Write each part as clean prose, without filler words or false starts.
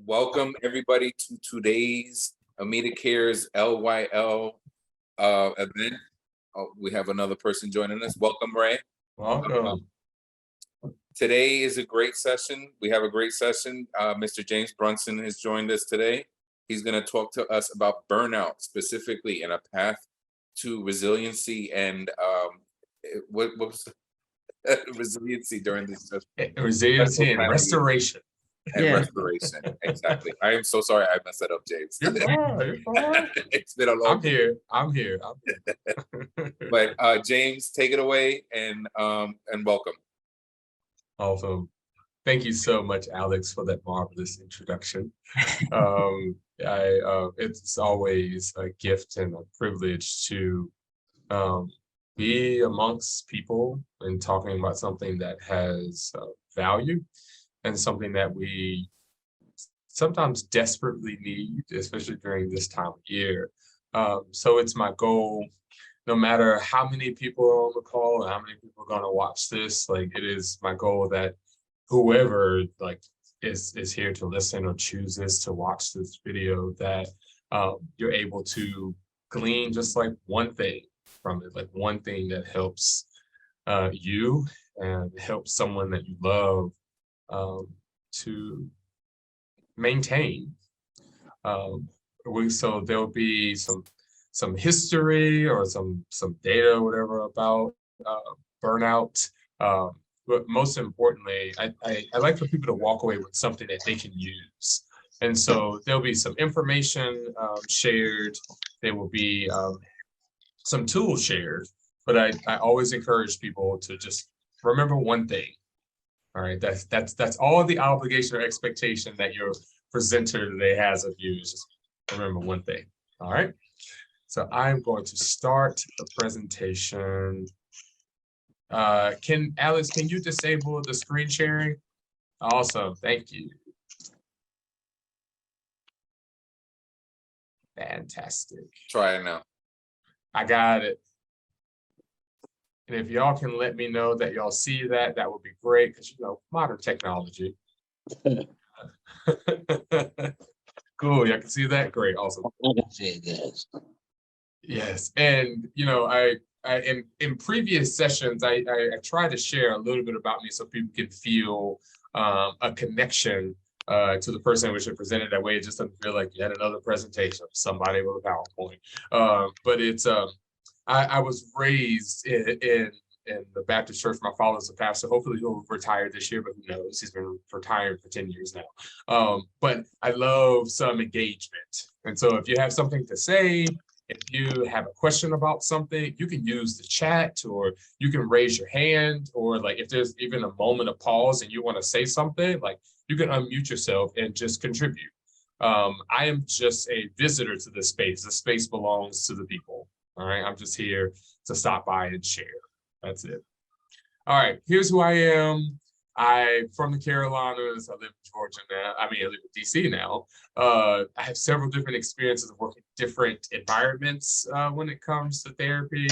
Welcome everybody to today's Amida Cares LYL event. Oh, we have another person joining us. Welcome, Ray. Welcome. Today is a great session. We have a great session. Mr. James Brunson has joined us today. He's going to talk to us about burnout, specifically in a path to resiliency and what was resiliency during this Resiliency and restoration. And restoration. Exactly. I am so sorry I messed that up, James. You're fine. It's been a long I'm here. But James, take it away and welcome. Awesome. Thank you so much, Alex, for that marvelous introduction. It's always a gift and a privilege to be amongst people and talking about something that has value and something that we sometimes desperately need, especially during this time of year. So it's my goal, no matter how many people are on the call and how many people are gonna watch this, like it is my goal that whoever is here to listen or chooses to watch this video, that you're able to glean just like one thing from it, like one thing that helps you and helps someone that you love to maintain. So there'll be some history or some data or whatever about burnout. But most importantly, I like for people to walk away with something that they can use. And so there'll be some information shared. There will be some tools shared, but I always encourage people to just remember one thing. All right, that's all the obligation or expectation that your presenter today has of you. Is just remember one thing. All right. So I'm going to start the presentation. Alex, can you disable the screen sharing? Awesome, thank you. Fantastic. Try it now. I got it. And if y'all can let me know that y'all see that, that would be great, because you know, modern technology. Cool, y'all can see that? Great, awesome. I can see it, yes. Yes, and you know, in previous sessions, I try to share a little bit about me so people can feel a connection to the person which I presented. That way it just doesn't feel like you had another presentation of somebody with a PowerPoint. But it's I was raised in the Baptist church. My father's a pastor. Hopefully he'll retire this year, but who knows? He's been retired for 10 years now. But I love some engagement. And so if you have something to say, if you have a question about something, you can use the chat, or you can raise your hand, or like if there's even a moment of pause and you want to say something, like you can unmute yourself and just contribute. I am just a visitor to this space. The space belongs to the people. All right, I'm just here to stop by and share. That's it. All right, here's who I am. I'm from the Carolinas. I live in Georgia now. I live in DC now. I have several different experiences of working in different environments when it comes to therapy,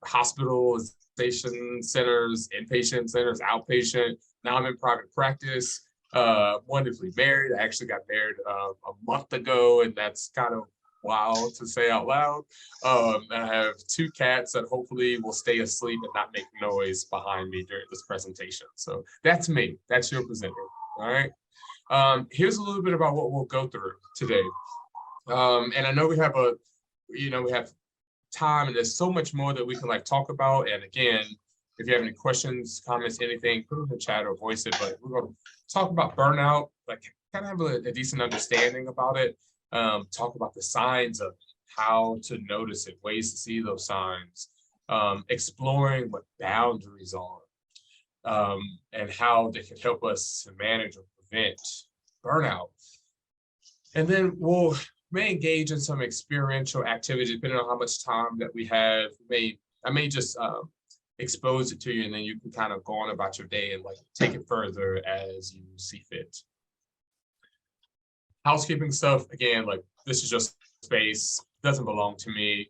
hospitalization centers, inpatient centers, outpatient. Now I'm in private practice, wonderfully married. I actually got married a month ago, and that's kind of wild to say out loud. I have 2 cats that hopefully will stay asleep and not make noise behind me during this presentation. So that's me. That's your presenter. All right. Here's a little bit about what we'll go through today. And I know we have we have time, and there's so much more that we can talk about. And again, if you have any questions, comments, anything, put it in the chat or voice it. But we're going to talk about burnout, kind of have a decent understanding about it. Talk about the signs of how to notice it, ways to see those signs, exploring what boundaries are, and how they can help us to manage or prevent burnout. And then we may engage in some experiential activities, depending on how much time that we have. I may just expose it to you, and then you can kind of go on about your day and take it further as you see fit. Housekeeping stuff, again, this is just space, doesn't belong to me.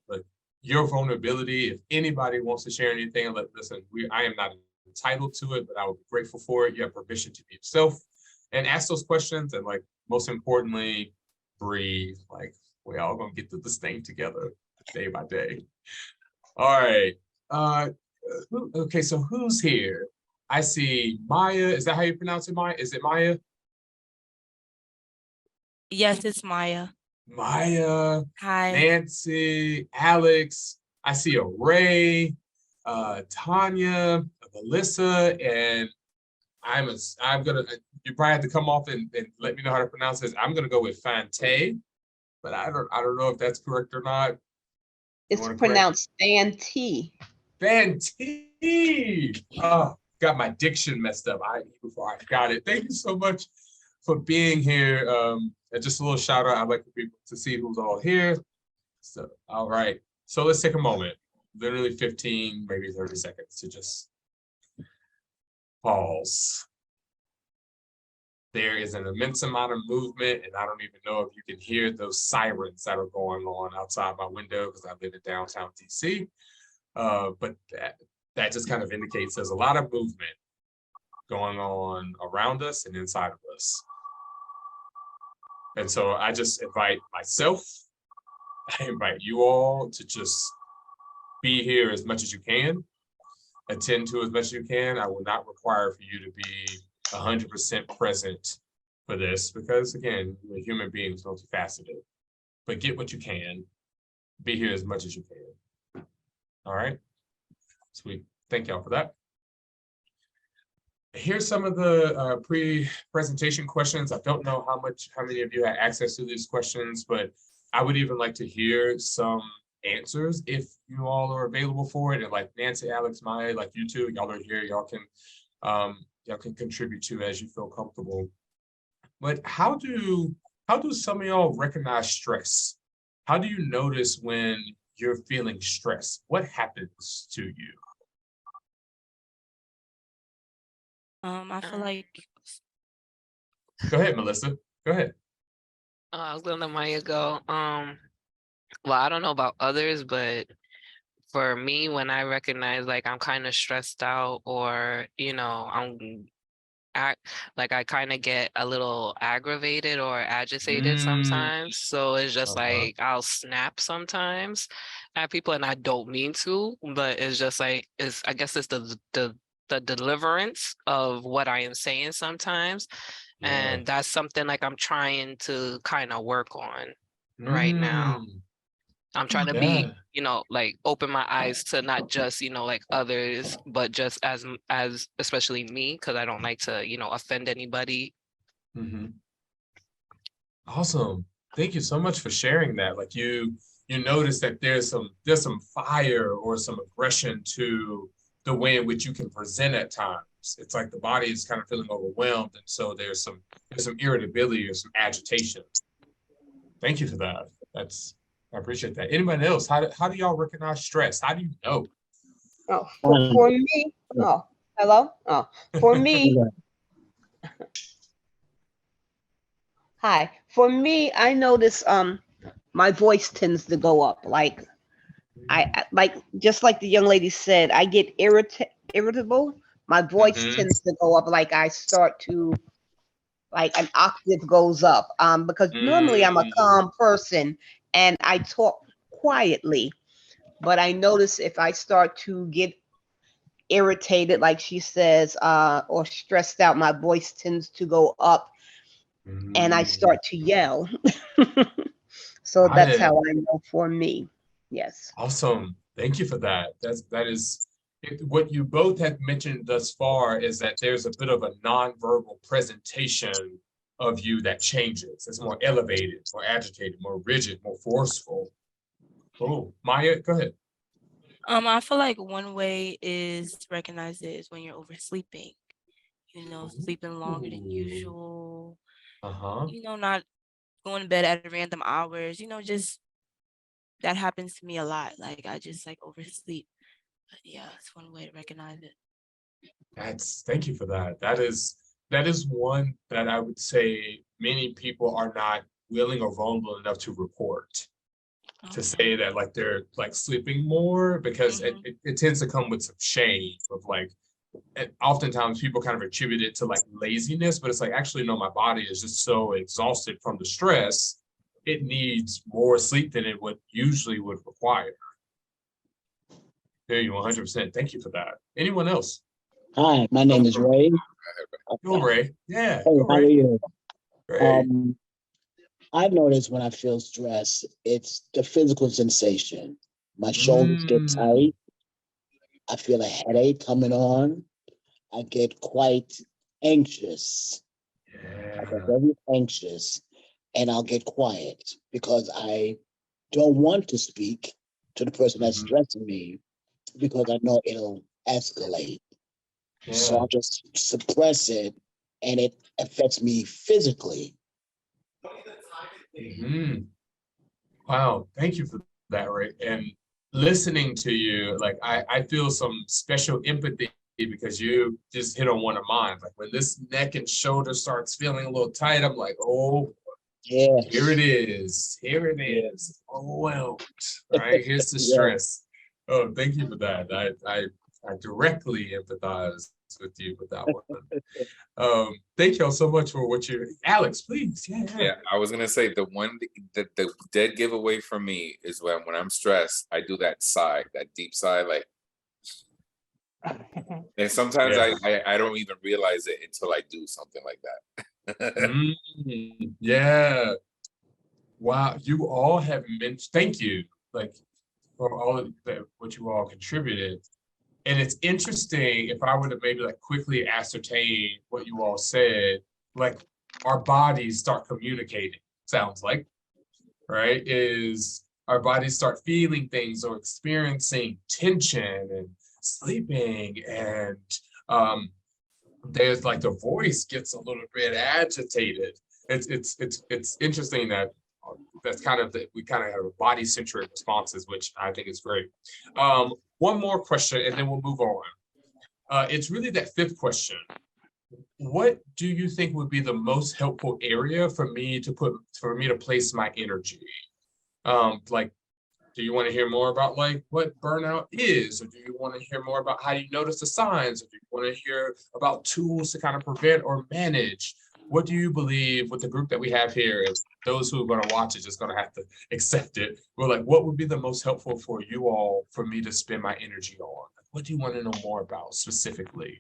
Your vulnerability, if anybody wants to share anything, listen, I am not entitled to it, but I would be grateful for it. You have permission to be yourself and ask those questions, and most importantly, breathe. Like, we're all gonna get through this thing together, day by day. All right. Okay, so who's here? I see Maya. Is that how you pronounce it, Maya? Is it Maya? Yes, it's Maya. Maya, Hi. Nancy, Alex. I see a Ray, Tanya, Melissa, and I'm gonna. You probably have to come off and let me know how to pronounce this. I'm gonna go with Fante, but I don't know if that's correct or not. It's pronounced Fante. Fante. Oh, got my diction messed up. Before I got it. Thank you so much for being here. And just a little shout out. I'd like for people to see who's all here. So, all right. So let's take a moment, literally 15, maybe 30 seconds to just pause. There is an immense amount of movement, and I don't even know if you can hear those sirens that are going on outside my window because I live in downtown DC. But that just kind of indicates there's a lot of movement going on around us and inside of us. And so I just invite myself, I invite you all to just be here as much as you can, attend to as much as you can. I will not require for you to be 100% present for this because, again, we're human beings, multifaceted. But get what you can, be here as much as you can. All right, sweet. Thank y'all for that. Here's some of the pre-presentation questions. I don't know how many of you had access to these questions, but I would even like to hear some answers if you all are available for it. And like Nancy, Alex, Maya, like you two, y'all are here. Y'all can contribute to as you feel comfortable. But how do some of y'all recognize stress? How do you notice when you're feeling stressed? What happens to you? I feel like. Go ahead, Melissa. Go ahead. I was gonna let Maya go. Well, I don't know about others, but for me, when I recognize like I'm kind of stressed out or, I kind of get a little aggravated or agitated sometimes. So it's just like I'll snap sometimes at people and I don't mean to, but it's just like I guess it's the deliverance of what I am saying sometimes. And that's something like I'm trying to kind of work on right now. I'm trying to be, like open my eyes to not just, like others, but just as especially me, because I don't like to, offend anybody. Awesome. Thank you so much for sharing that. Like you notice that there's some fire or some aggression to the way in which you can present at times. It's like the body is kind of feeling overwhelmed, and so there's some irritability or some agitation. Thank you for that. I appreciate that. Anybody else? How do y'all recognize stress? How do you know? Oh, for me. Oh, hello. Oh, for me. Hi. For me, I notice my voice tends to go up. Like I like just like the young lady said, I get irritable. My voice tends to go up. Like I start to, like an octave goes up. Because normally I'm a calm person and I talk quietly, but I notice if I start to get irritated, like she says, or stressed out, my voice tends to go up and I start to yell. So that's how I know for me. Yes. Awesome. Thank you for that. That is what you both have mentioned thus far, is that there's a bit of a nonverbal presentation of you that changes. It's more elevated, more agitated, more rigid, more forceful. Oh, Maya, go ahead. I feel like one way is to recognize it is when you're oversleeping, sleeping longer than usual, not going to bed at random hours, just that happens to me a lot. Like I just like oversleep. But yeah, it's one way to recognize it. Thank you for that. That is one that I would say many people are not willing or vulnerable enough to report. To say that like they're like sleeping more, because it tends to come with some shame of like, and oftentimes people kind of attribute it to like laziness, but it's like, actually, no, my body is just so exhausted from the stress. It needs more sleep than it would usually would require. There you 100%. Thank you for that. Anyone else? Hi, my name is Ray. Go Ray. Yeah. Hey, Go how are Ray. you? Great. I've noticed when I feel stress, it's the physical sensation. My shoulders get tight. I feel a headache coming on. I get quite anxious. I get very anxious, and I'll get quiet because I don't want to speak to the person that's stressing me because I know it'll escalate. So I'll just suppress it, and it affects me physically. Wow, thank you for that, Ray. And listening to you, like I feel some special empathy because you just hit on one of mine. Like when this neck and shoulder starts feeling a little tight, I'm like, oh, yeah, here it is. Here it is. Overwhelmed. Right? Here's the stress. Oh, thank you for that. I directly empathize with you with that one. Thank y'all so much for what you, Alex, please. Yeah, I was gonna say the dead giveaway for me is when I'm stressed, I do that sigh, that deep sigh, like, and sometimes I don't even realize it until I do something like that. Yeah. Wow, you all have mentioned, thank you, like for all of what you all contributed. And it's interesting, if I were to maybe like quickly ascertain what you all said, like our bodies start communicating, sounds like, right? Is our bodies start feeling things or experiencing tension and sleeping, and there's like the voice gets a little bit agitated. It's interesting that that's kind of we kind of have body-centric responses, which I think is great. One more question, and then we'll move on. It's really that fifth question. What do you think would be the most helpful area for me to place my energy? Like, do you want to hear more about like what burnout is, or do you want to hear more about how you notice the signs, or do you want to hear about tools to kind of prevent or manage? What do you believe with the group that we have here? Is those who are going to watch it just going to have to accept it? We're like, what would be the most helpful for you all for me to spend my energy on? What do you want to know more about specifically?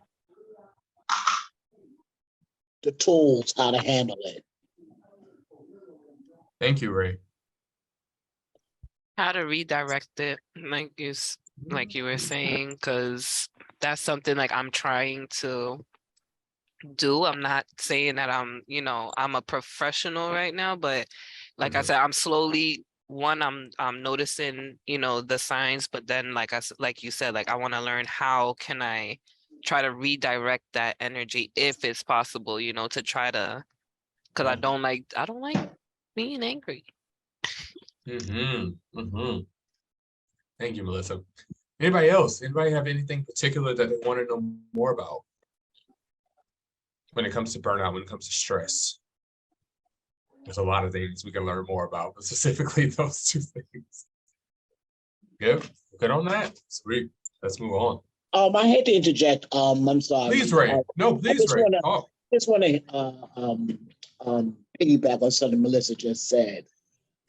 The tools, how to handle it. Thank you, Ray. How to redirect it, like you were saying, because that's something like I'm trying to do. I'm not saying that I'm a professional right now, but like I said, I'm slowly I'm noticing, the signs, but then like you said, like I want to learn how can I try to redirect that energy if it's possible, to try to, because I don't like being angry. Thank you, Melissa. Anybody else? Anybody have anything particular that they want to know more about when it comes to burnout, when it comes to stress? There's a lot of things we can learn more about, but specifically those two things. Good on that. Sweet. Let's move on. I hate to interject. I'm sorry. Please, Ray. No, please, Ray. I just want to piggyback on something Melissa just said.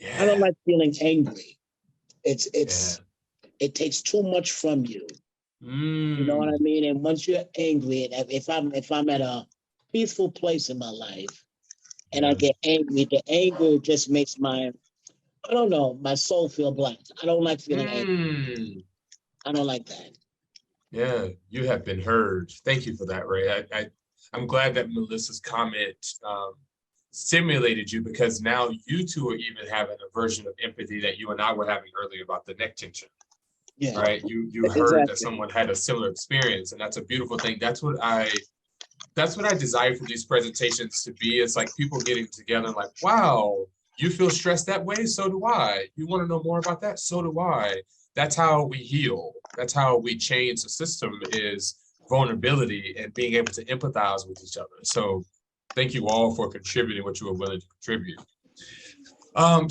Yeah. I don't like feeling angry. It takes too much from you. You know what I mean? And once you're angry, and if I'm at a peaceful place in my life and I get angry, the anger just makes my soul feel blank. I don't like feeling angry. I don't like that. Yeah, you have been heard. Thank you for that, Ray. I'm glad that Melissa's comment stimulated you, because now you two are even having a version of empathy that you and I were having earlier about the neck tension. Yeah. Right. You heard that someone had a similar experience, and that's a beautiful thing. That's what I desire for these presentations to be. It's like people getting together and like, wow, you feel stressed that way? So do I. You want to know more about that? So do I. That's how we heal. That's how we change the system, is vulnerability and being able to empathize with each other. So thank you all for contributing what you were willing to contribute.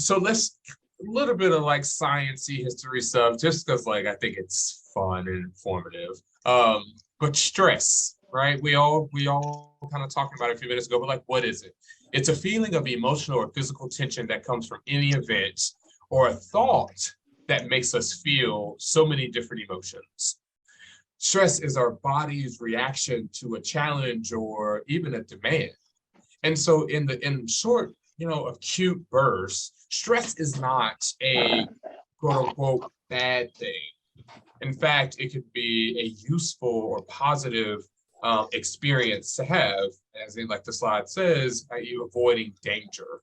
So let's a little bit of like sciencey history stuff, just because like I think it's fun and informative. But stress, right? We all kind of talking about it a few minutes ago, but like, what is it? It's a feeling of emotional or physical tension that comes from any event or a thought that makes us feel so many different emotions. Stress is our body's reaction to a challenge or even a demand. And so in short, acute bursts, stress is not a quote unquote bad thing. In fact, it could be a useful or positive experience to have, as in like the slide says, you avoiding danger,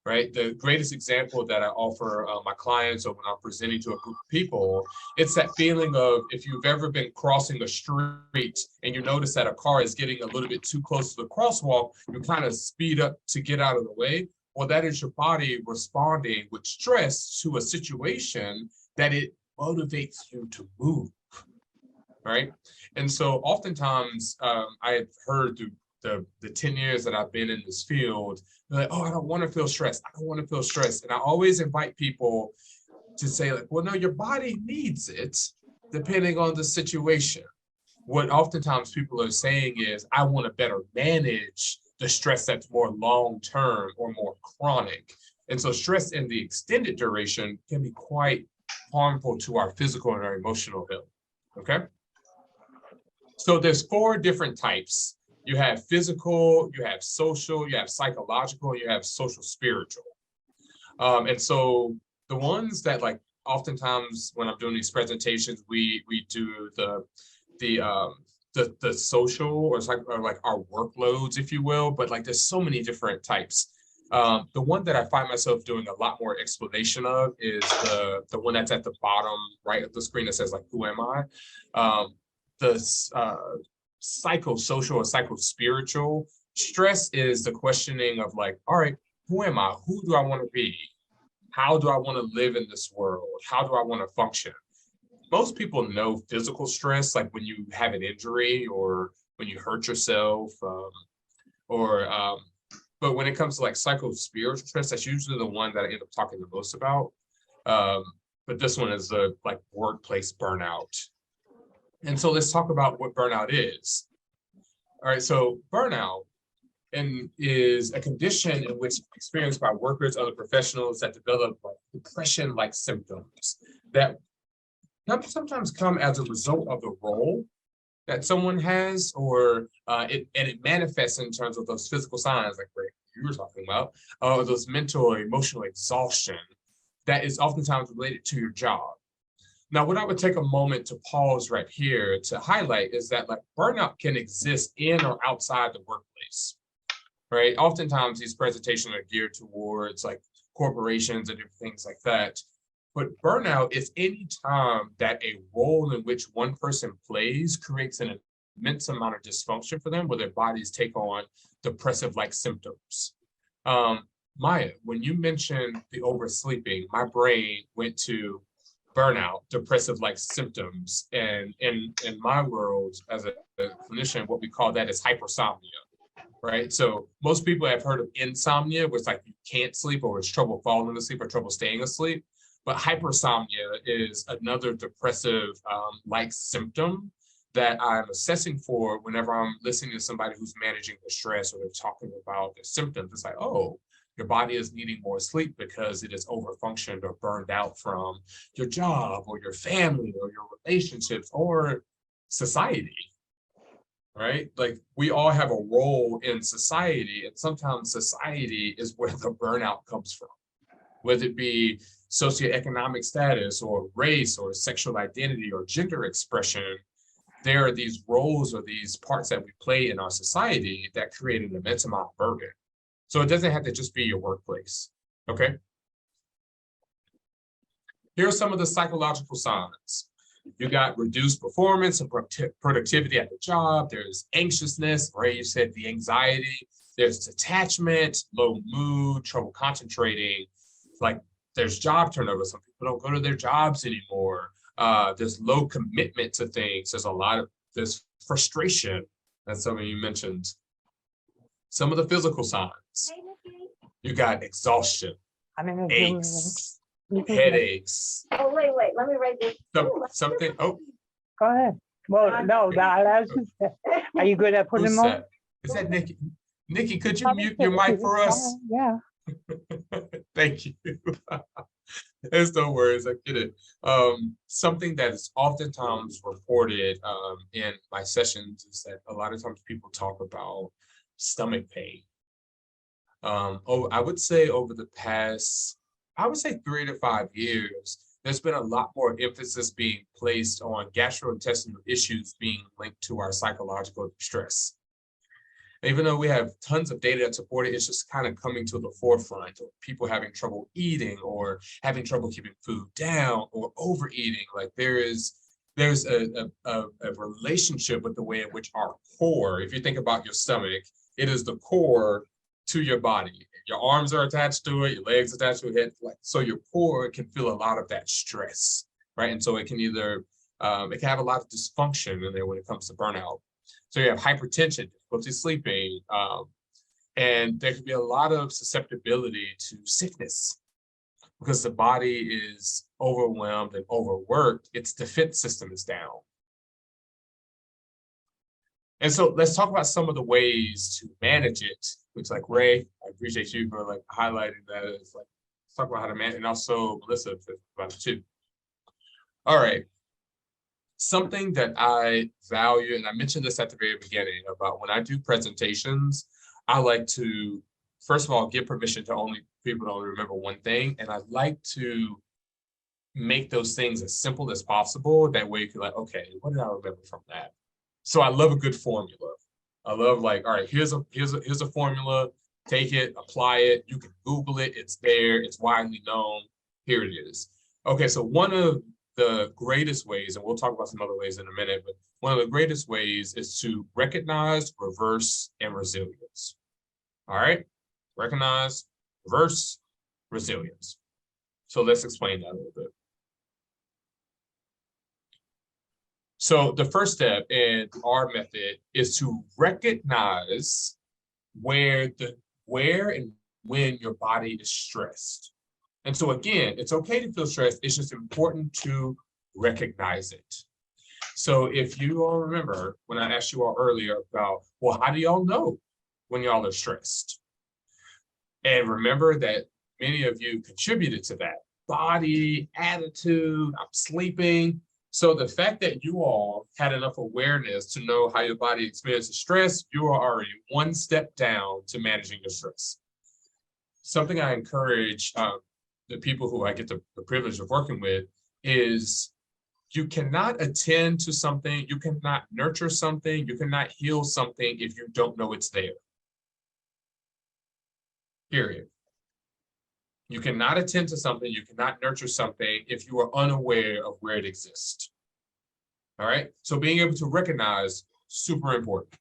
right? The greatest example that I offer my clients or when I'm presenting to a group of people, it's that feeling of if you've ever been crossing a street and you notice that a car is getting a little bit too close to the crosswalk, you kind of speed up to get out of the way. Well, that is your body responding with stress to a situation that it motivates you to move, right? And so oftentimes I've heard through the 10 years that I've been in this field, they're like, oh, I don't want to feel stressed. I don't want to feel stressed. And I always invite people to say like, well, no, your body needs it depending on the situation. What oftentimes people are saying is, I want to better manage the stress that's more long-term or more chronic. And so stress in the extended duration can be quite harmful to our physical and our emotional health, okay? So there's 4 different types. You have physical, you have social, you have psychological, you have social spiritual. And so the ones that like oftentimes when I'm doing these presentations, we do the social or like our workloads, if you will, but like there's so many different types. The one that I find myself doing a lot more explanation of is the one that's at the bottom right of the screen that says like, who am I? Psychosocial or psychospiritual stress is the questioning of like, all right, who am I? Who do I want to be? How do I want to live in this world? How do I want to function? Most people know physical stress, like when you have an injury or when you hurt yourself, but when it comes to like psychospiritual stress, that's usually the one that I end up talking the most about. But this one is the like workplace burnout. And so let's talk about what burnout is. All right, so burnout is a condition in which experienced by workers, other professionals that develop like depression-like symptoms that sometimes come as a result of the role that someone has, or it manifests in terms of those physical signs like you were talking about, those mental or emotional exhaustion that is oftentimes related to your job. Now, what I would take a moment to pause right here to highlight is that like burnout can exist in or outside the workplace, right? Oftentimes these presentations are geared towards like corporations and different things like that. But burnout is any time that a role in which one person plays creates an immense amount of dysfunction for them, where their bodies take on depressive-like symptoms. Maya, when you mentioned the oversleeping, my brain went to burnout, depressive-like symptoms. And in my world, as a clinician, what we call that is hypersomnia, right? So most people have heard of insomnia, where it's like you can't sleep or it's trouble falling asleep or trouble staying asleep. But hypersomnia is another depressive like symptom that I'm assessing for whenever I'm listening to somebody who's managing their stress or they're talking about their symptoms. It's like, oh, your body is needing more sleep because it is overfunctioned or burned out from your job or your family or your relationships or society, right? Like we all have a role in society, and sometimes society is where the burnout comes from, whether it be socioeconomic status or race or sexual identity or gender expression. There are these roles or these parts that we play in our society that create an immense amount of burden. So it doesn't have to just be your workplace, okay? Here are some of the psychological signs. You got reduced performance and productivity at the job. There's anxiousness, right? You said the anxiety. There's detachment, low mood, trouble concentrating. Like there's job turnover. Some people don't go to their jobs anymore. There's low commitment to things. There's frustration, as some of you mentioned. Some of the physical signs. You got exhaustion, aches, headaches. Oh, wait, let me write this. Something, oh. Go ahead. Well, no, that's just, are you good at putting Who's them on? that? Is that Nikki? Nikki, could you mute your mic for us? Yeah. Thank you. There's no worries, I get it. Something that is oftentimes reported in my sessions is that a lot of times people talk about stomach pain. I would say over the past, 3 to 5 years, there's been a lot more emphasis being placed on gastrointestinal issues being linked to our psychological stress. Even though we have tons of data that support it, it's just kind of coming to the forefront of people having trouble eating or having trouble keeping food down or overeating. Like there's a relationship with the way in which our core, if you think about your stomach, it is the core to your body. Your arms are attached to it, your legs attached to it, so your core can feel a lot of that stress, right? And so it can either, it can have a lot of dysfunction in there when it comes to burnout. So you have hypertension, difficulty sleeping, and there can be a lot of susceptibility to sickness because the body is overwhelmed and overworked. Its defense system is down. And so let's talk about some of the ways to manage it. Looks like Ray, I appreciate you for like highlighting that. It's like, let's talk about how to manage, and also Melissa about it too. All right. Something that I value, and I mentioned this at the very beginning about when I do presentations, I like to, first of all, give permission to only people to only remember one thing. And I like to make those things as simple as possible. That way you can like, okay, what did I remember from that? So I love a good formula. I love like, all right, here's a formula, take it, apply it. You can Google it, it's there, it's widely known. Here it is. Okay, so one of the greatest ways, and we'll talk about some other ways in a minute, but one of the greatest ways is to recognize, reverse, and resilience. All right, recognize, reverse, resilience. So let's explain that a little bit. So the first step in our method is to recognize where and when your body is stressed. And so again, it's okay to feel stressed. It's just important to recognize it. So if you all remember when I asked you all earlier about, well, how do y'all know when y'all are stressed? And remember that many of you contributed to that. Body, attitude, I'm sleeping. So the fact that you all had enough awareness to know how your body experiences stress, you are already one step down to managing your stress. Something I encourage the people who I get the privilege of working with is you cannot attend to something, you cannot nurture something, you cannot heal something if you don't know it's there. Period. You cannot attend to something, you cannot nurture something if you are unaware of where it exists. All right, so being able to recognize, super important.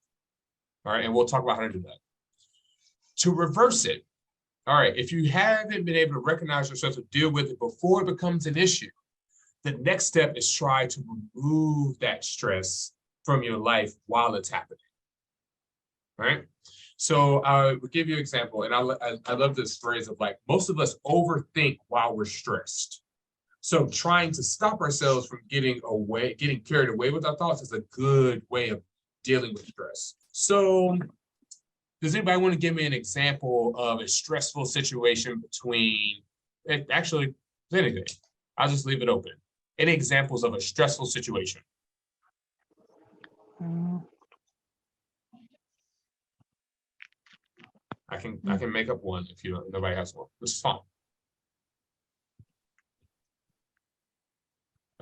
All right, and we'll talk about how to do that. To reverse it, all right, if you haven't been able to recognize yourself or deal with it before it becomes an issue, the next step is try to remove that stress from your life while it's happening. All right? So I will give you an example, and I love this phrase of like, most of us overthink while we're stressed. So trying to stop ourselves from getting carried away with our thoughts is a good way of dealing with stress. So does anybody want to give me an example of a stressful situation between, actually, anything? I'll just leave it open. Any examples of a stressful situation? I can make up one if nobody has one, which is fine.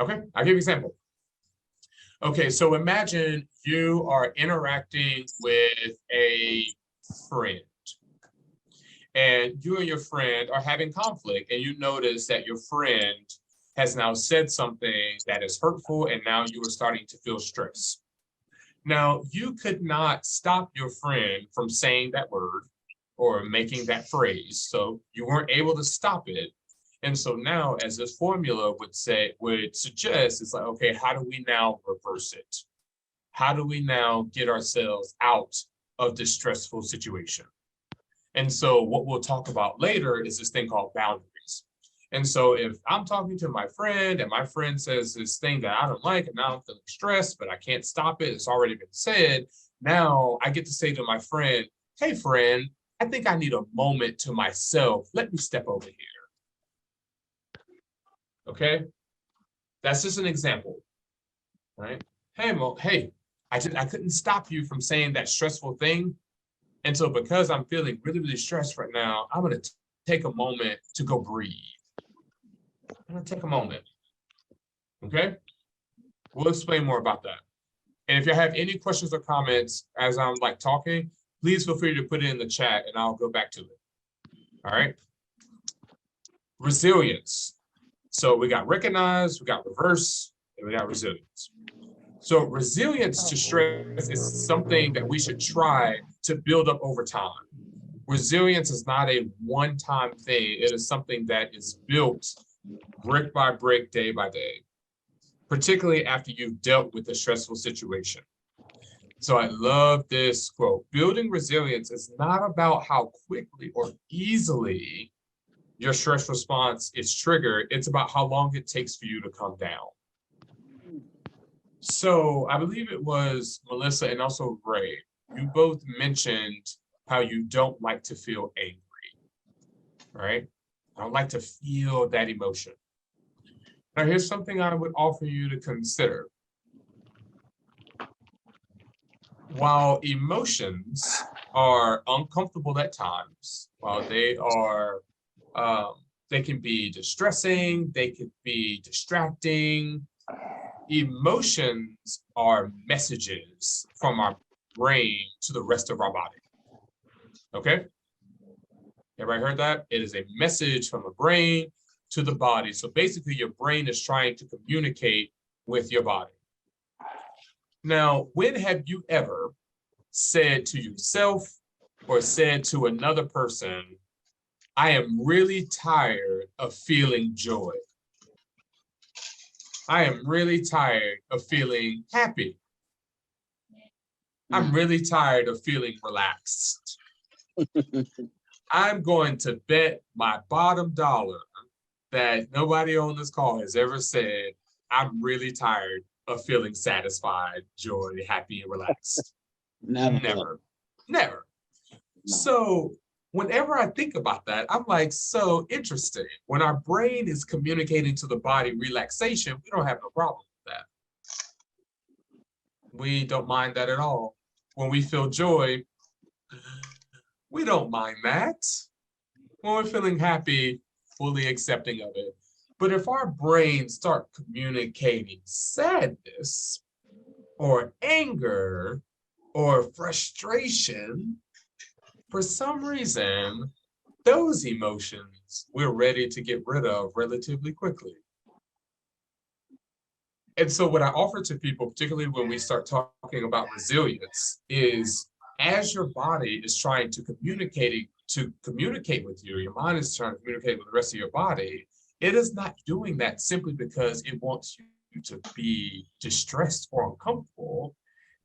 Okay, I'll give you an example. Okay, so imagine you are interacting with a friend, and you and your friend are having conflict, and you notice that your friend has now said something that is hurtful, and now you are starting to feel stress. Now, you could not stop your friend from saying that word or making that phrase, so you weren't able to stop it. And so now, as this formula would suggest, it's like, okay, how do we now reverse it? How do we now get ourselves out of this stressful situation? And so what we'll talk about later is this thing called boundaries. And so if I'm talking to my friend and my friend says this thing that I don't like and now I'm feeling stressed, but I can't stop it, it's already been said. Now I get to say to my friend, hey friend, I think I need a moment to myself. Let me step over here. Okay? That's just an example, right? Hey, Mo, hey, I couldn't stop you from saying that stressful thing. And so because I'm feeling really, really stressed right now, I'm gonna take a moment to go breathe. I'm gonna take a moment, okay? We'll explain more about that. And if you have any questions or comments as I'm like talking, please feel free to put it in the chat and I'll go back to it, all right? Resilience. So we got recognize, we got reverse, and we got resilience. So resilience to stress is something that we should try to build up over time. Resilience is not a one-time thing. It is something that is built brick by brick, day by day, particularly after you've dealt with a stressful situation. So I love this quote. Building resilience is not about how quickly or easily your stress response is triggered. It's about how long it takes for you to come down. So I believe it was Melissa and also Ray. You both mentioned how you don't like to feel angry, right? I don't like to feel that emotion. Now, here's something I would offer you to consider. While emotions are uncomfortable at times, while they are, they can be distressing, they could be distracting, emotions are messages from our brain to the rest of our body. Okay? Everybody heard that? It is a message from the brain to the body. So basically, your brain is trying to communicate with your body. Now, when have you ever said to yourself or said to another person, I am really tired of feeling joy. I am really tired of feeling happy. I'm really tired of feeling relaxed. I'm going to bet my bottom dollar that nobody on this call has ever said, I'm really tired of feeling satisfied, joy, happy, and relaxed. Never. Never. No. So whenever I think about that, I'm like, so interesting. When our brain is communicating to the body relaxation, we don't have no problem with that. We don't mind that at all. When we feel joy, we don't mind that. When we're feeling happy, fully accepting of it. But if our brains start communicating sadness or anger or frustration, for some reason, those emotions we're ready to get rid of relatively quickly. And so what I offer to people, particularly when we start talking about resilience, is as your body is trying to communicate with you, your mind is trying to communicate with the rest of your body, it is not doing that simply because it wants you to be distressed or uncomfortable.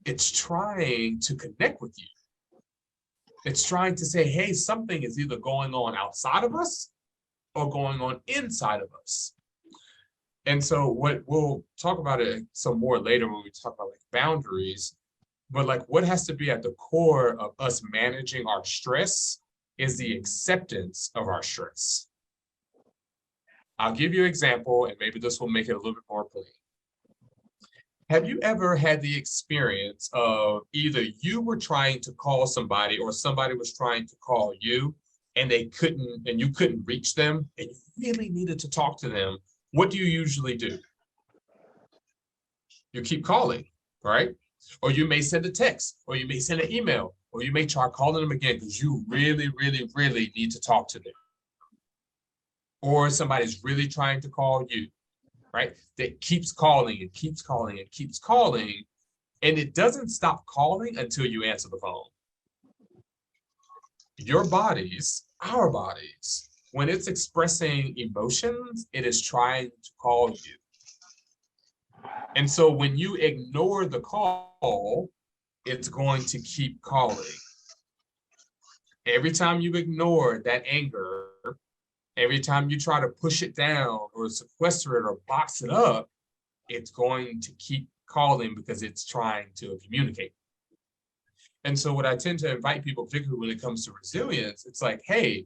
It's trying to connect with you. It's trying to say, hey, something is either going on outside of us or going on inside of us. And so what we'll talk about it some more later when we talk about like boundaries, but like what has to be at the core of us managing our stress is the acceptance of our stress. I'll give you an example, and maybe this will make it a little bit more plain. Have you ever had the experience of either you were trying to call somebody or somebody was trying to call you and they couldn't, and you couldn't reach them and you really needed to talk to them? What do you usually do? You keep calling, right? Or you may send a text, or you may send an email, or you may try calling them again because you really, really, really need to talk to them. Or somebody's really trying to call you, right? That keeps calling and keeps calling and keeps calling, and it doesn't stop calling until you answer the phone. Your bodies, our bodies, when it's expressing emotions, it is trying to call you. And so when you ignore the call, it's going to keep calling. Every time you ignore that anger Every time you try to push it down or sequester it or box it up, it's going to keep calling because it's trying to communicate. And so what I tend to invite people, particularly when it comes to resilience, it's like, hey,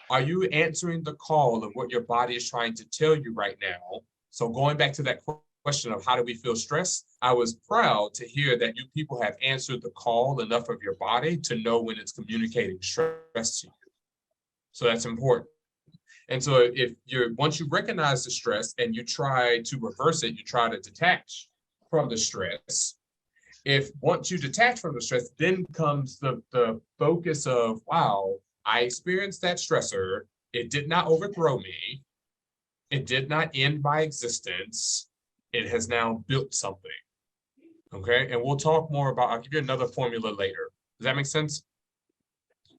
are you answering the call of what your body is trying to tell you right now? So going back to that question of how do we feel stressed, I was proud to hear that you people have answered the call enough of your body to know when it's communicating stress to you. So that's important. And so if once you recognize the stress and you try to reverse it, you try to detach from the stress. Once you detach from the stress, then comes the focus of, wow, I experienced that stressor. It did not overthrow me. It did not end my existence. It has now built something. Okay, and we'll talk more about, I'll give you another formula later. Does that make sense?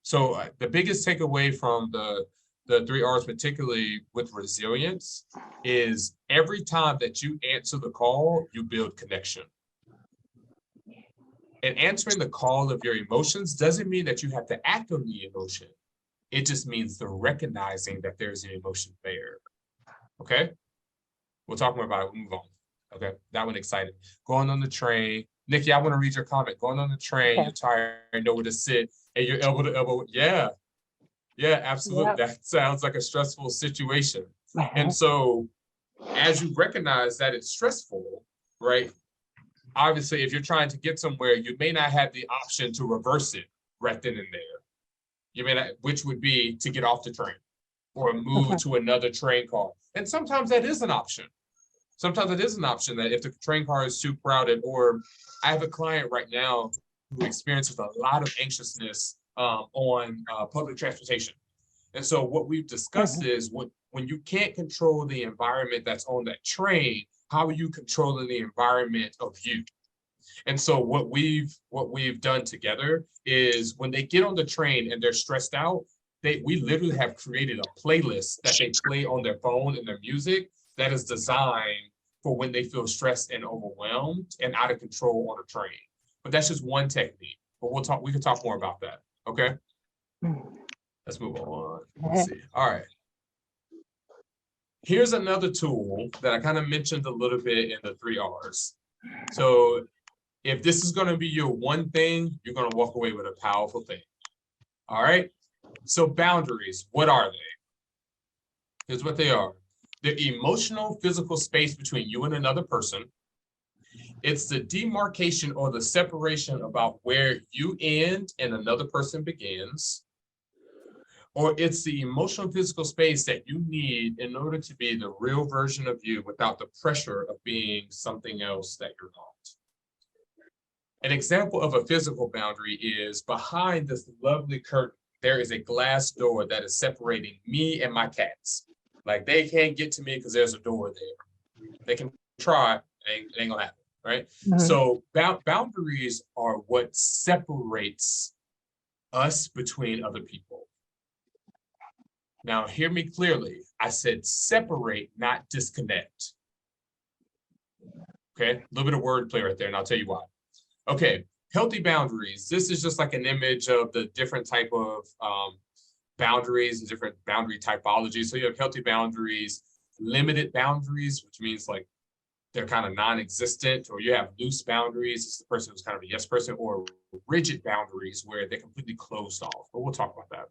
So the biggest takeaway from the 3 R's, particularly with resilience, is every time that you answer the call, you build connection. And answering the call of your emotions doesn't mean that you have to act on the emotion. It just means the recognizing that there's an emotion there. Okay? We'll talk more about it. We'll move on. Okay, that one excited. Going on the train. Nikki, I want to read your comment. Going on the train, you're tired, know where to sit, and you're elbow to elbow. Yeah, absolutely. Yep. That sounds like a stressful situation. And so as you recognize that it's stressful, right? Obviously, if you're trying to get somewhere, you may not have the option to reverse it right then and there. You may not, which would be to get off the train or move to another train car. And sometimes that is an option. Sometimes it is an option that if the train car is too crowded, or I have a client right now who experiences a lot of anxiousness on public transportation. And so what we've discussed is when you can't control the environment that's on that train, how are you controlling the environment of you? And so what we've done together is when they get on the train and they're stressed out, we literally have created a playlist that they play on their phone and their music that is designed for when they feel stressed and overwhelmed and out of control on a train. But that's just one technique. But we can talk more about that. Okay. Let's move on. Let's see. All right. Here's another tool that I kind of mentioned a little bit in the 3 R's. So if this is going to be your one thing, you're going to walk away with a powerful thing. All right. So boundaries, what are they? Here's what they are. The emotional, physical space between you and another person. It's the demarcation or the separation about where you end and another person begins. Or it's the emotional, physical space that you need in order to be the real version of you without the pressure of being something else that you're not. An example of a physical boundary is behind this lovely curtain, there is a glass door that is separating me and my cats. Like they can't get to me because there's a door there. They can try, it ain't gonna happen, right? So boundaries are what separates us between other people. Now, hear me clearly. I said separate, not disconnect. Okay, a little bit of wordplay right there, and I'll tell you why. Okay, healthy boundaries. This is just like an image of the different type of boundaries and different boundary typologies. So you have healthy boundaries, limited boundaries, which means like they're kind of non-existent, or you have loose boundaries. It's the person who's kind of a yes person, or rigid boundaries where they're completely closed off. But we'll talk about that.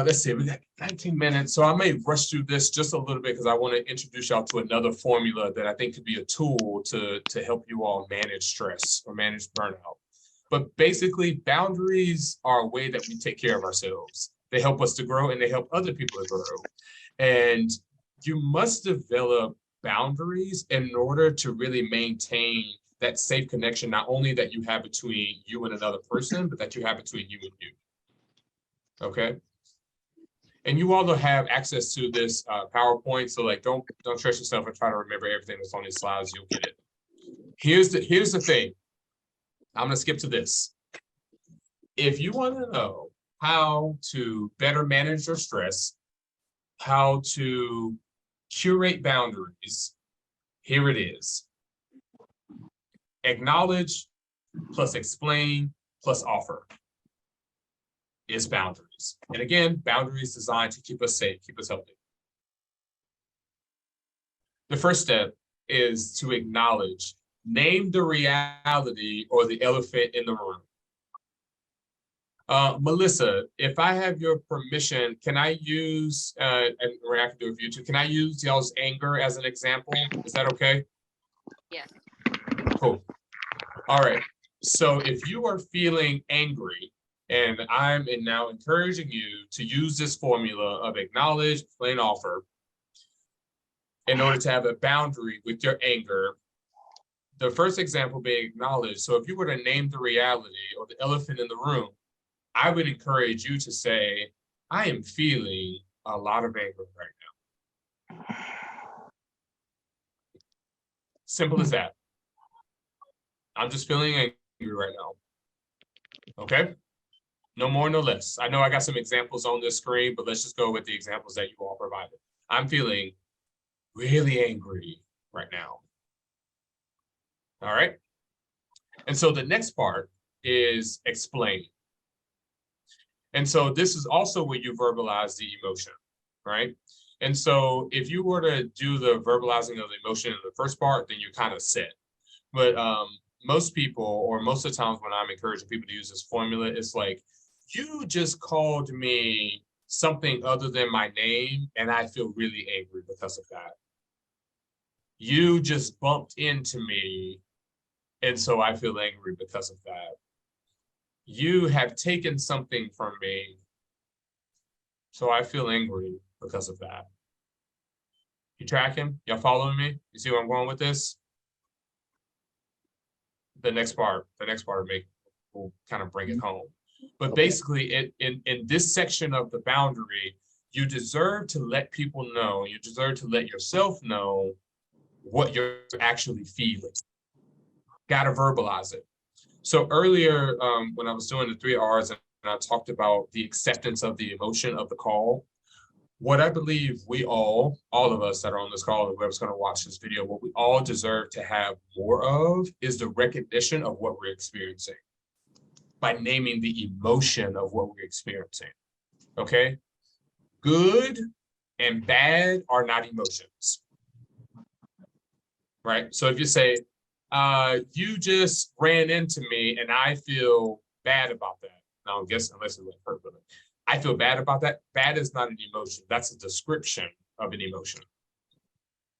Let's see, we got 19 minutes. So I may rush through this just a little bit because I want to introduce y'all to another formula that I think could be a tool to help you all manage stress or manage burnout. But basically, boundaries are a way that we take care of ourselves. They help us to grow and they help other people to grow. And you must develop boundaries in order to really maintain that safe connection, not only that you have between you and another person, but that you have between you and you. Okay? And you all have access to this PowerPoint, so like don't stress yourself and try to remember everything that's on these slides. You'll get it. Here's the thing. I'm gonna skip to this. If you want to know how to better manage your stress, how to curate boundaries, here it is. Acknowledge plus explain plus offer. is boundaries. And again, boundaries designed to keep us safe, keep us healthy. The first step is to acknowledge, name the reality or the elephant in the room. Melissa, if I have your permission, can I use, and I can do it for you too, can I use y'all's anger as an example? Is that okay? Yes. Cool. All right. So if you are feeling angry, and I'm now encouraging you to use this formula of acknowledge, plain offer, in order to have a boundary with your anger. The first example being acknowledge. So if you were to name the reality or the elephant in the room, I would encourage you to say, I am feeling a lot of anger right now. Simple as that. I'm just feeling angry right now. Okay? No more, no less. I know I got some examples on this screen, but let's just go with the examples that you all provided. I'm feeling really angry right now. All right? And so the next part is explain. And so this is also where you verbalize the emotion, right? And so if you were to do the verbalizing of the emotion in the first part, then you're kind of set. But most people, or most of the times when I'm encouraging people to use this formula, it's like, you just called me something other than my name, and I feel really angry because of that. You just bumped into me, and so I feel angry because of that. You have taken something from me, so I feel angry because of that. You tracking? Y'all following me? You see where I'm going with this? The next part will kind of bring it home. But basically, in this section of the boundary, you deserve to let people know, you deserve to let yourself know what you're actually feeling. Got to verbalize it. So earlier, when I was doing the 3 Rs and I talked about the acceptance of the emotion of the call, what I believe we all of us that are on this call and whoever's going to watch this video, what we all deserve to have more of is the recognition of what we're experiencing by naming the emotion of what we're experiencing, okay? Good and bad are not emotions, right? So if you say, you just ran into me and I feel bad about that. Now, I guess unless it was hurt, I feel bad about that. Bad is not an emotion. That's a description of an emotion.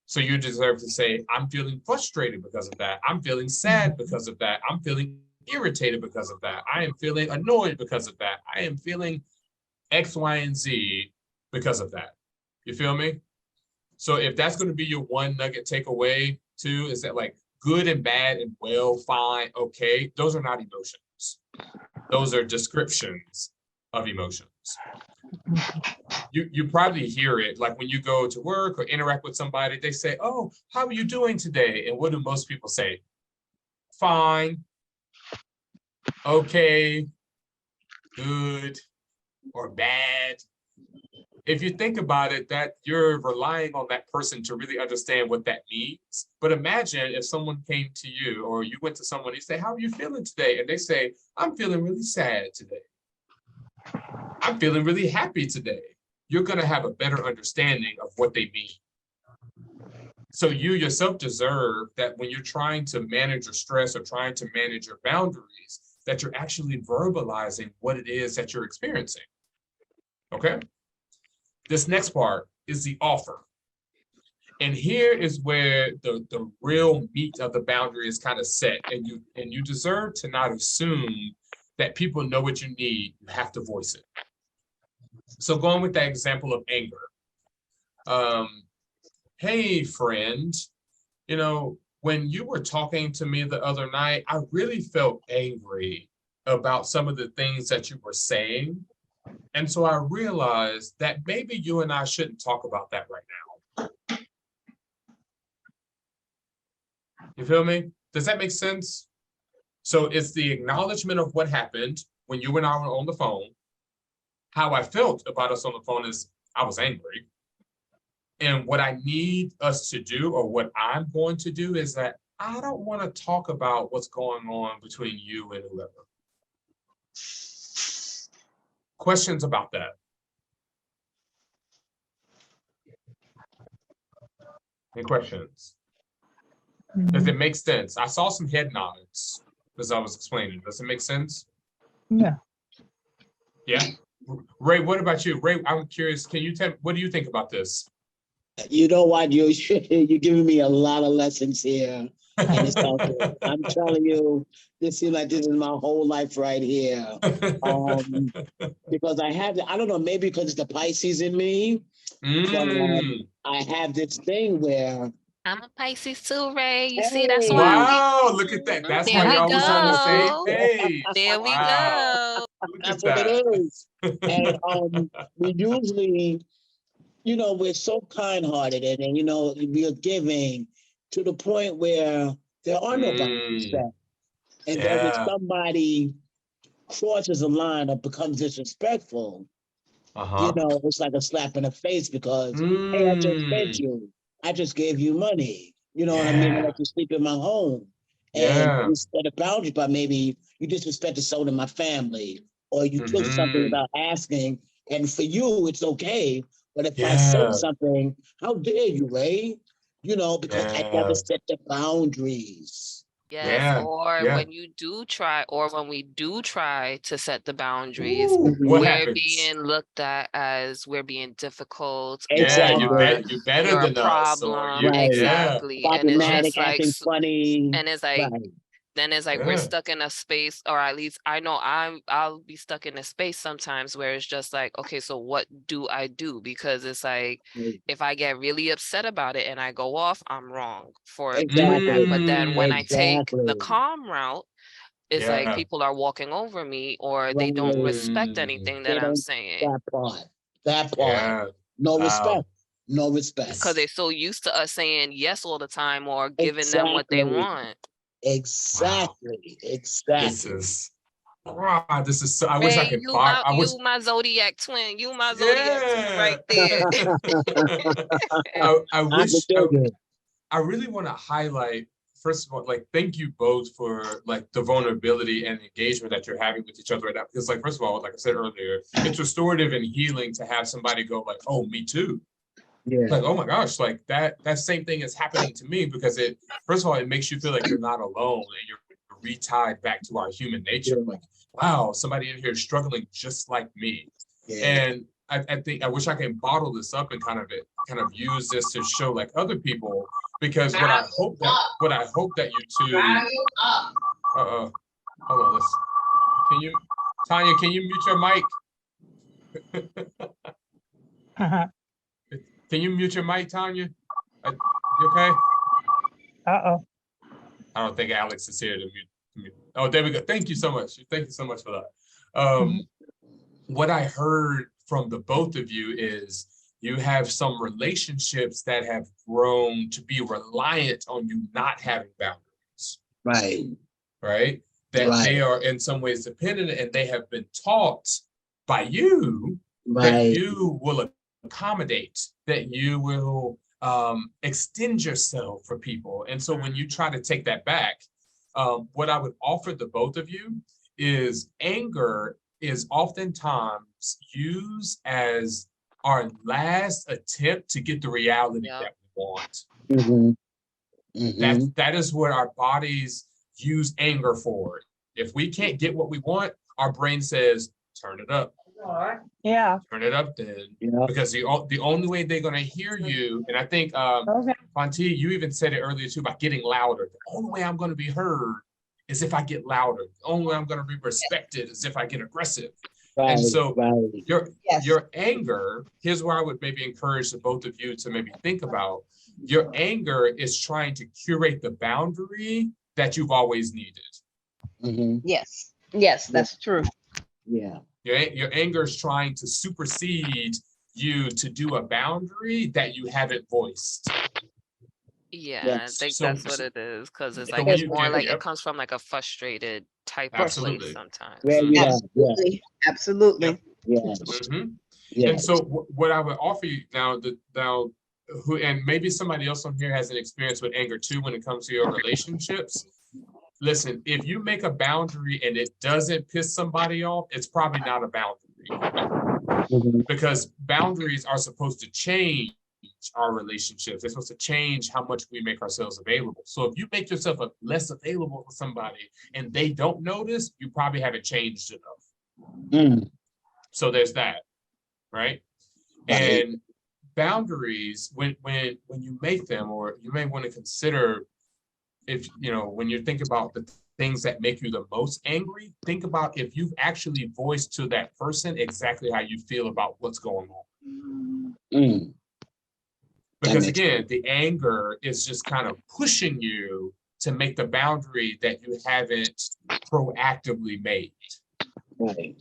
So you deserve to say, I'm feeling frustrated because of that. I'm feeling sad because of that. I'm feeling irritated because of that. I am feeling annoyed because of that. I am feeling X, Y, and Z because of that. You feel me? So if that's going to be your one nugget takeaway too, is that like good and bad and well, fine, okay, those are not emotions. Those are descriptions of emotions. You probably hear it like when you go to work or interact with somebody, they say, oh, how are you doing today? And what do most people say? Fine, okay, good, or bad. If you think about it, that you're relying on that person to really understand what that means. But imagine if someone came to you or you went to someone, you say, how are you feeling today? And they say, I'm feeling really sad today. I'm feeling really happy today. You're going to have a better understanding of what they mean. So you yourself deserve that when you're trying to manage your stress or trying to manage your boundaries, that you're actually verbalizing what it is that you're experiencing. Okay? This next part is the offer. And here is where the real meat of the boundary is kind of set. And you deserve to not assume that people know what you need. You have to voice it. So going with that example of anger. Hey, friend, you know, when you were talking to me the other night, I really felt angry about some of the things that you were saying. And so I realized that maybe you and I shouldn't talk about that right now. You feel me? Does that make sense? So it's the acknowledgement of what happened when you and I were on the phone. How I felt about us on the phone is I was angry. And what I need us to do, or what I'm going to do, is that I don't want to talk about what's going on between you and whoever. Questions about that? Any questions? Does it make sense? I saw some head nods as I was explaining. Does it make sense? Yeah. Yeah. Ray, what about you? Ray, I'm curious. Can you tell, what do you think about this? You know what? You're giving me a lot of lessons here. And it's also, I'm telling you, this seems like this is my whole life right here. Because I don't know, maybe because it's the Pisces in me, but I have this thing where I'm a Pisces too, Ray. You see, Hey. that's why. Wow, look at that. That's There why we y'all was on the same go. page. There we Wow. go. Look that's at what that. it is. And we usually, you know, we're so kind-hearted and you know, we're giving to the point where there are no boundaries set. And then when somebody crosses a line or becomes disrespectful, you know, it's like a slap in the face because, hey, I just fed you. I just gave you money. You know what I mean? I let you sleep in my home. And you set a boundary by maybe you disrespected someone in my family or you took something without asking. And for you, it's okay. But if I say something, how dare you, Ray? You know, because I never set the boundaries. Yes, or when you do try, or when we do try to set the boundaries, what we're happens? being looked at as we're being difficult. Exactly. You're better You're than a problem. us. Right. Exactly. And it's Problematic, just like, acting funny. and it's like, Right. then it's like we're stuck in a space, or at least I know I'll be stuck in a space sometimes where it's just like, okay, so what do I do? Because it's like, if I get really upset about it and I go off, I'm wrong for doing that. But then when I take the calm route, it's like people are walking over me or they don't respect anything that I'm saying. That part. No respect. No respect. Because they're so used to us saying yes all the time or giving them what they want. Exactly. Exactly. This is so, I Ray, wish I could you my zodiac twin. You my zodiac twin right there. I really want to highlight, first of all, like, thank you both for like the vulnerability and engagement that you're having with each other right now. Because like, first of all, like I said earlier, it's restorative and healing to have somebody go like, oh, me too. Yeah. Like, oh my gosh, like that same thing is happening to me, because it, first of all, it makes you feel like you're not alone and you're retied back to our human nature. Like, wow, somebody in here is struggling just like me. And I think I wish I could bottle this up and kind of use this to show like other people, because what I hope that you two hold on, listen. Tanya, can you mute your mic? Can you mute your mic, Tanya? You okay? Uh-oh. I don't think Alex is here to mute. Oh, there we go. Thank you so much. Thank you so much for that. What I heard from the both of you is you have some relationships that have grown to be reliant on you not having boundaries. Right. Right? That they are in some ways dependent, and they have been taught by you that you will accommodate, that you will extend yourself for people. And so when you try to take that back, what I would offer the both of you is anger is oftentimes used as our last attempt to get the reality that we want. That is what our bodies use anger for. If we can't get what we want, our brain says, turn it up. Yeah. Turn it up then. Because the only way they're going to hear you, and I think, Fonte, you even said it earlier too, about getting louder. The only way I'm going to be heard is if I get louder. The only way I'm going to be respected is if I get aggressive. And so your anger, here's where I would maybe encourage the both of you to maybe think about. Your anger is trying to curate the boundary that you've always needed. Yes, that's true. Yeah. Your anger is trying to supersede you to do a boundary that you haven't voiced. Yeah, I think that's what it is, because it's like it's more like it comes from like a frustrated type of place sometimes. Absolutely. And so what I would offer you now, and maybe somebody else on here has an experience with anger too when it comes to your relationships. Listen, if you make a boundary and it doesn't piss somebody off, it's probably not a boundary. Mhm. because boundaries are supposed to change our relationships. They're supposed to change how much we make ourselves available. So if you make yourself less available for somebody and they don't notice, you probably haven't changed enough. Mm. So there's that, right? Right. And boundaries, when you make them, or you may want to consider, if you know, when you think about the things that make you the most angry, think about if you've actually voiced to that person exactly how you feel about what's going on. Mm. Because again, the anger is just kind of pushing you to make the boundary that you haven't proactively made. Right.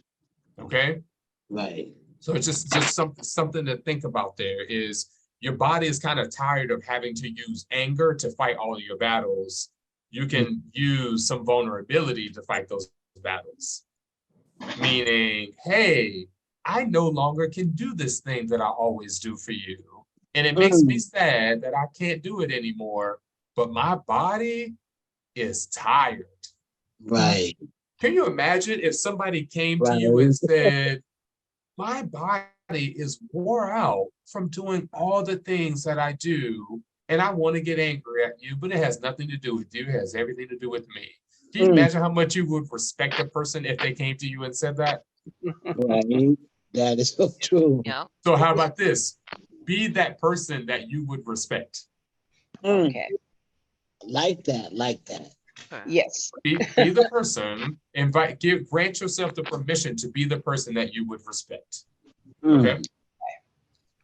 Okay. Right. So it's just something to think about. There is, your body is kind of tired of having to use anger to fight all of your battles. You can use some vulnerability to fight those battles. Meaning, hey, I no longer can do this thing that I always do for you. And it makes me sad that I can't do it anymore, but my body is tired. Right. Can you imagine if somebody came to Right. you and said, my body is wore out from doing all the things that I do, and I want to get angry at you, but it has nothing to do with you. It has everything to do with me. Can you imagine how much you would respect a person if they came to you and said that? Right. That is so true. Yeah. So how about this? Be that person that you would respect. Okay. Like that. Like that. Yes. Be the person, grant yourself the permission to be the person that you would respect. Okay.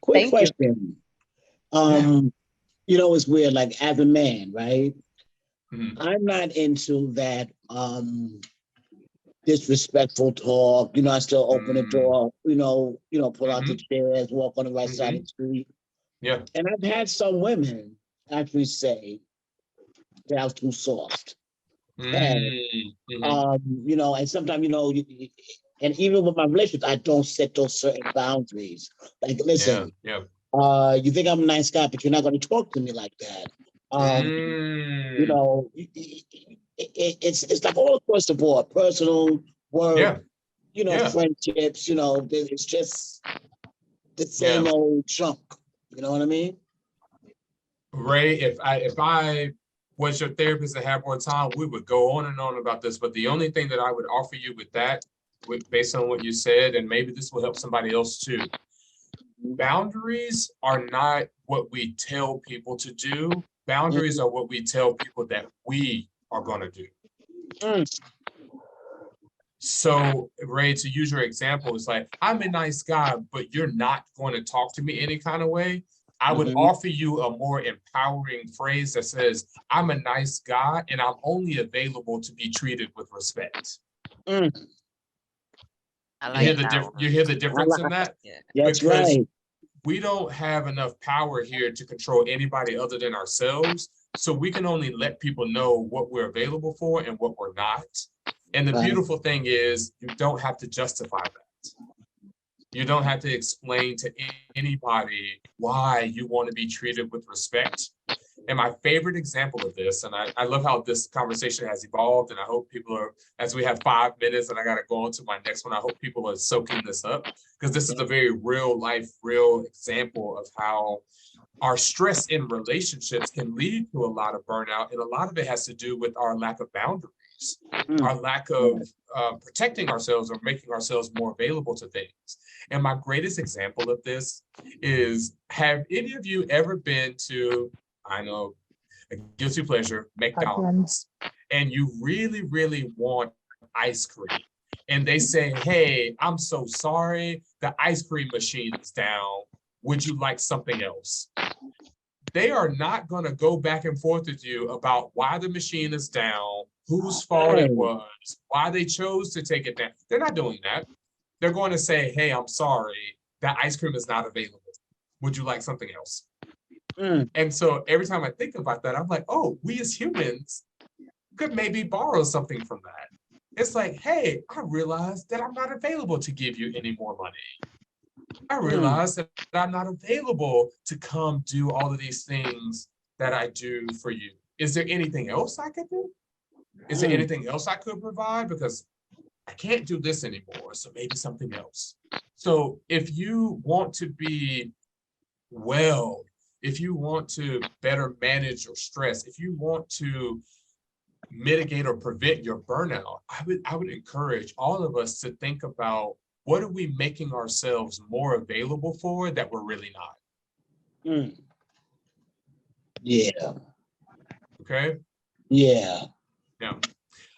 Quick Thank you. question. You know, it's weird, like as a man, right? Mhm. I'm not into that disrespectful talk. You know, I still open the door, pull out the chairs, walk on the right side of the street. Yeah. And I've had some women actually say that I was too soft. And, and sometimes, and even with my relationships, I don't set those certain boundaries. Like, listen, you think I'm a nice guy, but you're not going to talk to me like that. You know, it's like all across the board, personal, work, friendships, it's just the same old junk. You know what I mean? Ray, if I was your therapist and had more time, we would go on and on about this. But the only thing that I would offer you with that, based on what you said, and maybe this will help somebody else too. Boundaries are not what we tell people to do. Boundaries are what we tell people that we are going to do. So, Ray, to use your example, it's like, I'm a nice guy, but you're not going to talk to me any kind of way. I would offer you a more empowering phrase that says, I'm a nice guy and I'm only available to be treated with respect. I like that. You hear the difference in that? Yeah. That's because right. we don't have enough power here to control anybody other than ourselves. So we can only let people know what we're available for and what we're not. And the beautiful thing is, you don't have to justify that. You don't have to explain to anybody why you want to be treated with respect. And my favorite example of this, and I love how this conversation has evolved, and I hope people are, as we have 5 minutes and I got to go on to my next one, I hope people are soaking this up, because this is a very real life, real example of how our stress in relationships can lead to a lot of burnout. And a lot of it has to do with our lack of boundaries. Our lack of protecting ourselves or making ourselves more available to things. And my greatest example of this is, have any of you ever been to, I know, a guilty pleasure, McDonald's, and you really, really want ice cream, and they say, hey, I'm so sorry, the ice cream machine is down. Would you like something else? They are not going to go back and forth with you about why the machine is down, whose fault it was, why they chose to take it down. They're not doing that. They're going to say, hey, I'm sorry, that ice cream is not available. Would you like something else? And so every time I think about that, I'm like, oh, we as humans could maybe borrow something from that. It's like, hey, I realized that I'm not available to give you any more money. I realized that I'm not available to come do all of these things that I do for you. Is there anything else I could do? Is there anything else I could provide? Because I can't do this anymore, so maybe something else. So if you want to be well, if you want to better manage your stress, if you want to mitigate or prevent your burnout, I would encourage all of us to think about, what are we making ourselves more available for that we're really not? Yeah. Okay. Yeah. Yeah.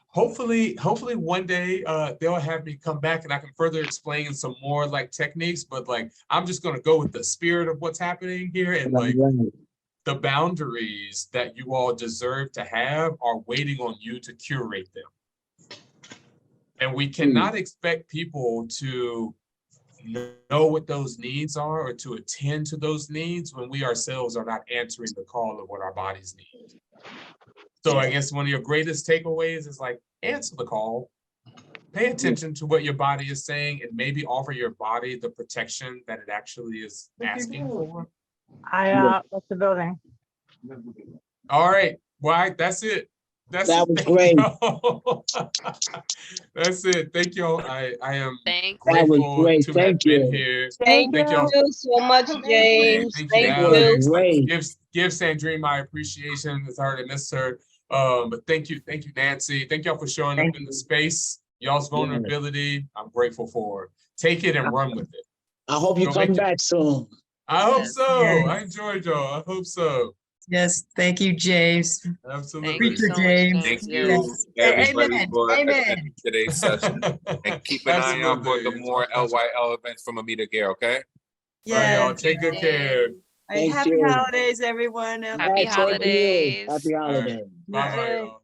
Hopefully one day they'll have me come back and I can further explain some more like techniques, but like I'm just gonna go with the spirit of what's happening here, and like the boundaries that you all deserve to have are waiting on you to curate them. And we cannot expect people to know what those needs are or to attend to those needs when we ourselves are not answering the call of what our bodies need. So I guess one of your greatest takeaways is like, answer the call, pay attention to what your body is saying, and maybe offer your body the protection that it actually is asking for. What's the building? All right, well, that's it. That was great. That's it. Thank you all. I am Thank grateful great. to Thank have been you. here. Thank Thank y'all. you so much, James. Thank Thank you, you. Alex. Great. Give Sandrine my appreciation. It's hard to miss her. But thank you, Nancy. Thank y'all for showing up in the space. Y'all's vulnerability, I'm grateful for. Take it and run with it. I hope you come back soon. I hope Yes. so. Yes. I enjoyed y'all. I hope so. Yes, thank you, James. Absolutely. Thank you, so James. Thank you, Yes. everybody, Amen. for Amen. attending today's session. And keep an eye out for the Absolutely. more LYL events from Amida Gare, okay? All right, y'all. Yes. Take good care. All right, Thank happy you. holidays, everyone. Happy Yeah, same to you. holidays. Happy All right. holidays. Bye-bye, Bye. y'all.